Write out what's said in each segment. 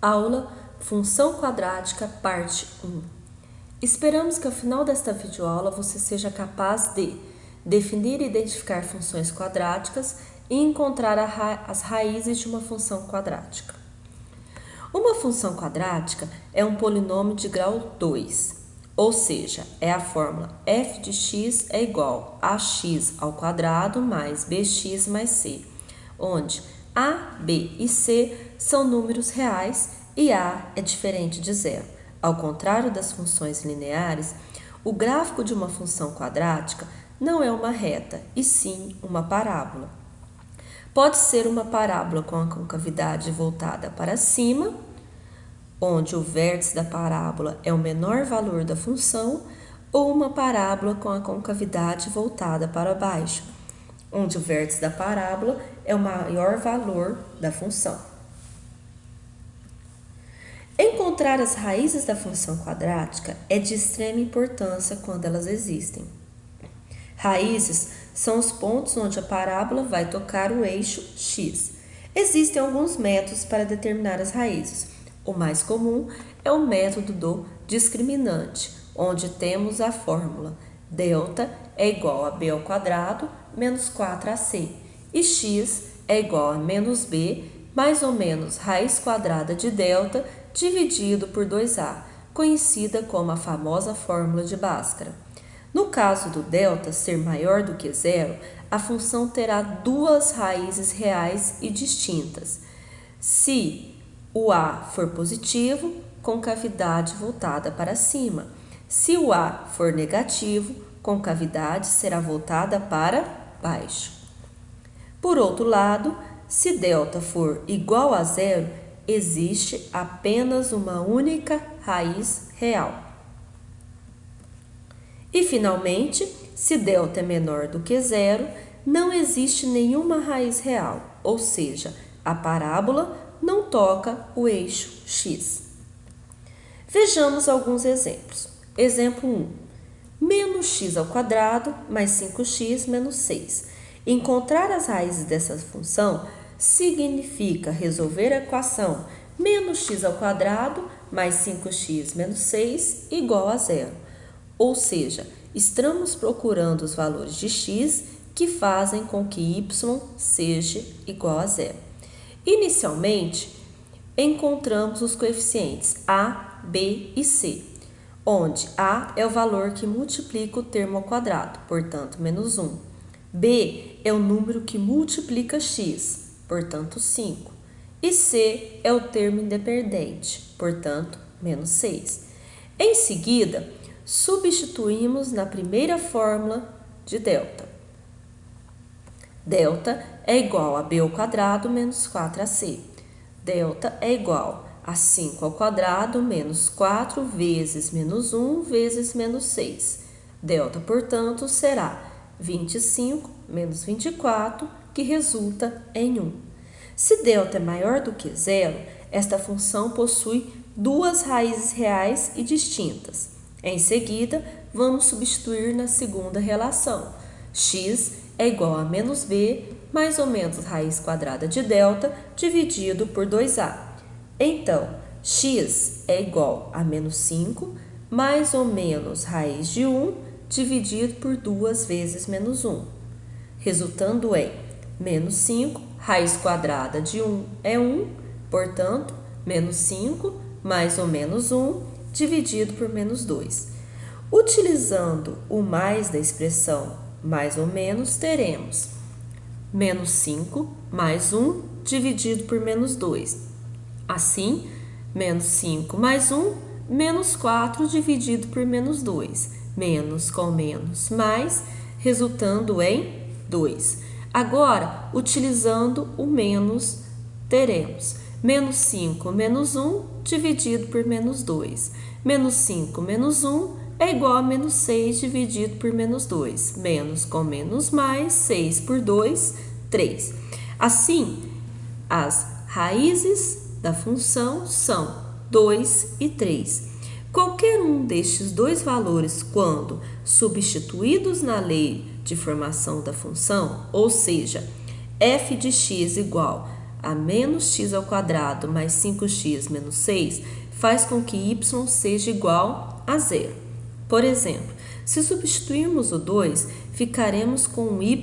Aula Função Quadrática, parte 1. Esperamos que ao final desta videoaula você seja capaz de definir e identificar funções quadráticas e encontrar as raízes de uma função quadrática. Uma função quadrática é um polinômio de grau 2, ou seja, é a fórmula f de x é igual a x ao quadrado mais bx mais c, onde a, b e c são números reais e a é diferente de zero. Ao contrário das funções lineares, o gráfico de uma função quadrática não é uma reta, e sim uma parábola. Pode ser uma parábola com a concavidade voltada para cima, onde o vértice da parábola é o menor valor da função, ou uma parábola com a concavidade voltada para baixo, onde o vértice da parábola é o maior valor da função. Encontrar as raízes da função quadrática é de extrema importância quando elas existem. Raízes são os pontos onde a parábola vai tocar o eixo x. Existem alguns métodos para determinar as raízes. O mais comum é o método do discriminante, onde temos a fórmula delta é igual a b ao quadrado menos 4ac e x é igual a menos b mais ou menos raiz quadrada de delta dividido por 2a, conhecida como a famosa fórmula de Bhaskara. No caso do delta ser maior do que zero, a função terá duas raízes reais e distintas. Se o a for positivo, concavidade voltada para cima. Se o a for negativo, concavidade será voltada para baixo. Por outro lado, se delta for igual a zero, existe apenas uma única raiz real. E, finalmente, se delta é menor do que zero, não existe nenhuma raiz real, ou seja, a parábola não toca o eixo x. Vejamos alguns exemplos. Exemplo 1. Menos x ao quadrado mais 5x menos 6. Encontrar as raízes dessa função significa resolver a equação menos x ao quadrado mais 5x menos 6 igual a zero. Ou seja, estamos procurando os valores de x que fazem com que y seja igual a zero. Inicialmente, encontramos os coeficientes a, b e c, onde a é o valor que multiplica o termo ao quadrado, portanto, menos 1. b é o número que multiplica x, portanto 5, e c é o termo independente, portanto, menos 6. Em seguida, substituímos na primeira fórmula de delta. Delta é igual a b ao quadrado menos 4ac. Delta é igual a 5 ao quadrado menos 4 vezes menos 1 vezes menos 6. Delta, portanto, será 25 menos 24, que resulta em 1. Se delta é maior do que zero, esta função possui duas raízes reais e distintas. Em seguida, vamos substituir na segunda relação. X é igual a menos b mais ou menos raiz quadrada de delta dividido por 2a. Então, x é igual a menos 5 mais ou menos raiz de 1 dividido por 2 vezes menos 1, resultando em menos 5, raiz quadrada de 1 é 1, portanto, menos 5 mais ou menos 1 dividido por menos 2. Utilizando o mais da expressão mais ou menos, teremos menos 5 mais 1 dividido por menos 2. Assim, menos 5 mais 1, menos 4 dividido por menos 2. Menos com menos mais, resultando em 2. Agora, utilizando o menos, teremos menos 5 menos 1 dividido por menos 2. Menos 5 menos 1 é igual a menos 6 dividido por menos 2. Menos com menos mais, 6 por 2, 3. Assim, as raízes da função são 2 e 3. Qualquer um destes dois valores, quando substituídos na lei de formação da função, ou seja, f de x igual a menos x ao quadrado mais 5x menos 6 faz com que y seja igual a zero. Por exemplo, se substituirmos o 2, ficaremos com y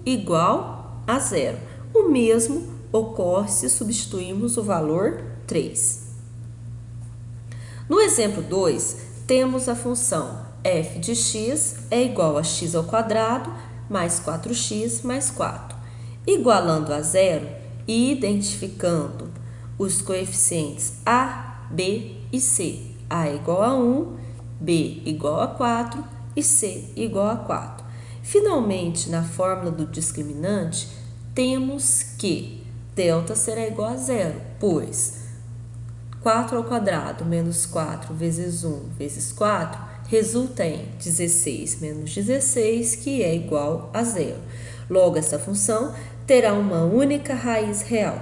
igual a zero. O mesmo ocorre se substituirmos o valor 3. No exemplo 2, temos a função f de x é igual a x ao quadrado mais 4x mais 4. Igualando a zero e identificando os coeficientes a, b e c. A é igual a 1, b igual a 4 e c igual a 4. Finalmente, na fórmula do discriminante, temos que delta será igual a zero, pois 4 ao quadrado menos 4 vezes 1 vezes 4 resulta em 16 menos 16, que é igual a zero. Logo, essa função terá uma única raiz real.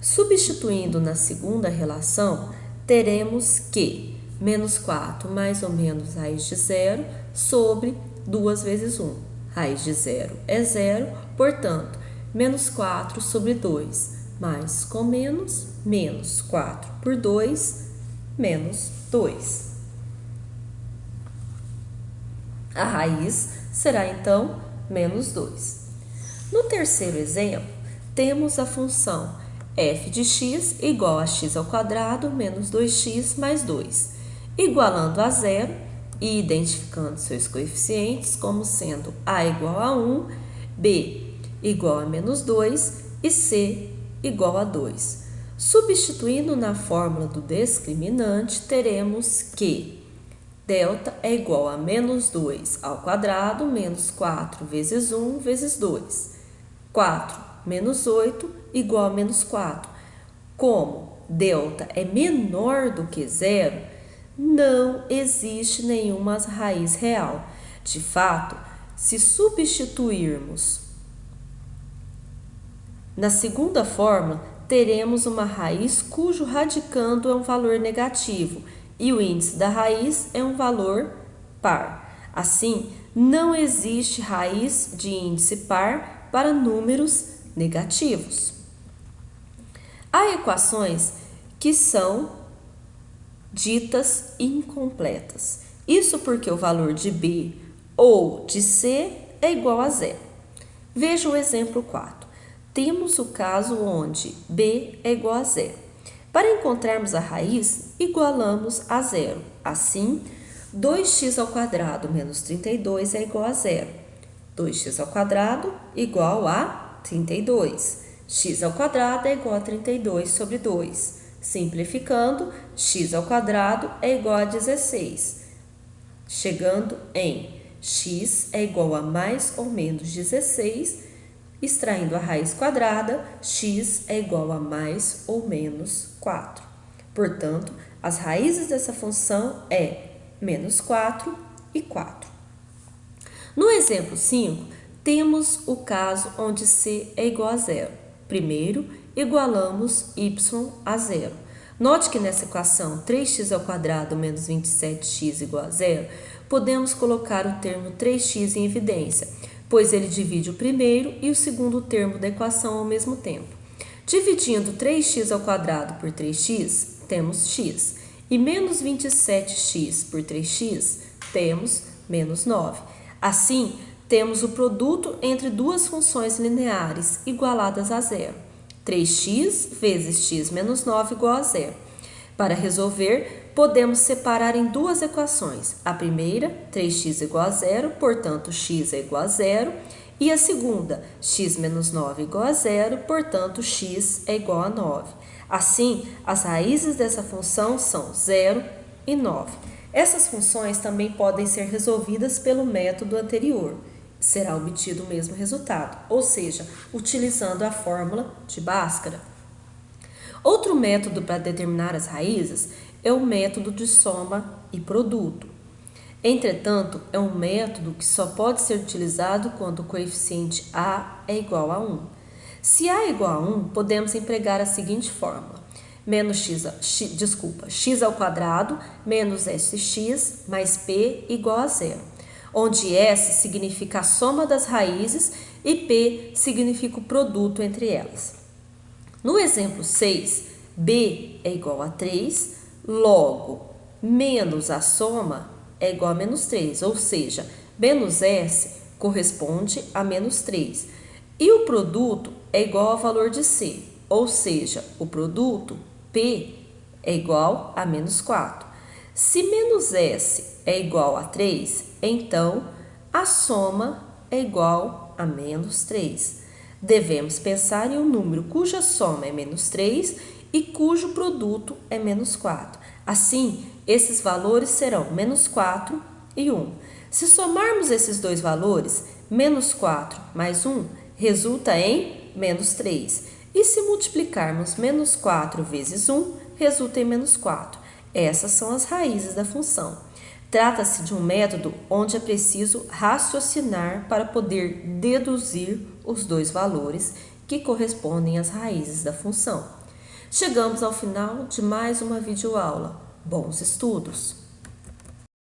Substituindo na segunda relação, teremos que menos 4 mais ou menos raiz de zero sobre 2 vezes 1. Raiz de zero é zero, portanto, menos 4 sobre 2, mais com menos, menos 4 por 2, menos 2. A raiz será, então, menos 2. No terceiro exemplo, temos a função f de x igual a x ao quadrado menos 2x mais 2, igualando a zero e identificando seus coeficientes como sendo a igual a 1, b igual a menos 2 e c igual a 2. Substituindo na fórmula do discriminante, teremos que delta é igual a menos 2 ao quadrado menos 4 vezes 1 vezes 2. 4 menos 8 igual a menos 4. Como delta é menor do que zero, não existe nenhuma raiz real. De fato, se substituirmos na segunda fórmula, teremos uma raiz cujo radicando é um valor negativo e o índice da raiz é um valor par. Assim, não existe raiz de índice par para números negativos. Há equações que são ditas incompletas. Isso porque o valor de b ou de c é igual a zero. Veja o exemplo 4. Temos o caso onde b é igual a zero. Para encontrarmos a raiz, igualamos a zero. Assim, 2x ao quadrado menos 32 é igual a zero. 2x ao quadrado igual a 32. X ao quadrado é igual a 32 sobre 2. Simplificando, x ao quadrado é igual a 16. Chegando em x é igual a mais ou menos 16, extraindo a raiz quadrada, x é igual a mais ou menos 4. Portanto, as raízes dessa função é menos 4 e 4. No exemplo 5, temos o caso onde c é igual a zero. Primeiro, igualamos y a zero. Note que nessa equação 3x ao quadrado menos 27x igual a zero, podemos colocar o termo 3x em evidência, pois ele divide o primeiro e o segundo termo da equação ao mesmo tempo. Dividindo 3x ao quadrado por 3x, temos x, e menos 27x por 3x, temos menos 9. Assim, temos o produto entre duas funções lineares igualadas a zero. 3x vezes x menos 9 igual a zero. Para resolver, podemos separar em duas equações. A primeira, 3x igual a zero, portanto, x é igual a zero. E a segunda, x menos 9 igual a zero, portanto, x é igual a 9. Assim, as raízes dessa função são 0 e 9. Essas funções também podem ser resolvidas pelo método anterior. Será obtido o mesmo resultado, ou seja, utilizando a fórmula de Bhaskara. Outro método para determinar as raízes é o método de soma e produto. Entretanto, é um método que só pode ser utilizado quando o coeficiente a é igual a 1. Se a é igual a 1, podemos empregar a seguinte fórmula: x ao quadrado menos sx mais p igual a zero, onde S significa a soma das raízes e P significa o produto entre elas. No exemplo 6, B é igual a 3, logo, menos a soma é igual a menos 3, ou seja, menos S corresponde a menos 3. E o produto é igual ao valor de C, ou seja, o produto P é igual a menos 4. Se menos S é igual a 3, então a soma é igual a menos 3. Devemos pensar em um número cuja soma é menos 3 e cujo produto é menos 4. Assim, esses valores serão menos 4 e 1. Se somarmos esses dois valores, menos 4 mais 1 resulta em menos 3. E se multiplicarmos menos 4 vezes 1, resulta em menos 4. Essas são as raízes da função. Trata-se de um método onde é preciso raciocinar para poder deduzir os dois valores que correspondem às raízes da função. Chegamos ao final de mais uma videoaula. Bons estudos!